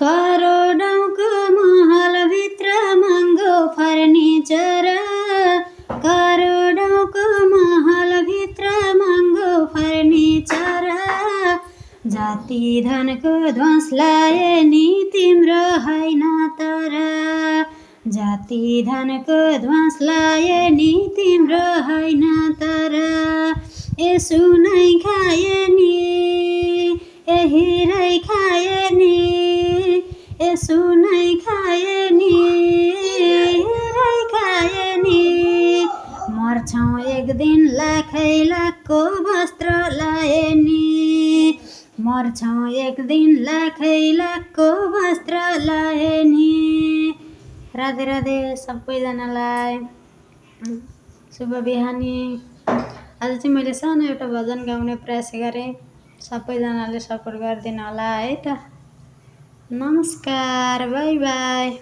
करोडौँको महलभित्र महँगो फर्निचर, करोडौँको महलभित्र महँगो फर्निचर। जाति धनको ध्वंस लाए नि तिम्रो होइन तर, जाति धनको ध्वंस लाए नि तिम्रो होइन तर। ए सुनै खाए नि, ए हिरै खाए नि, ए सुनै खाए नि, हिरै खाए नि। मर्छौँ एक दिन लाखै लाखको वस्त्र लाए नि, मर्छौँ एक दिन लाखै लाखको वस्त्र लाए नि। राधे राधे सबैजनालाई, शुभ बिहानी। आज चाहिँ मैले सानो एउटा भजन गाउने प्रयास गरेँ, सबैजनाले सपोर्ट गरिदिनु होला है त। नमस्कार, बाई बाई।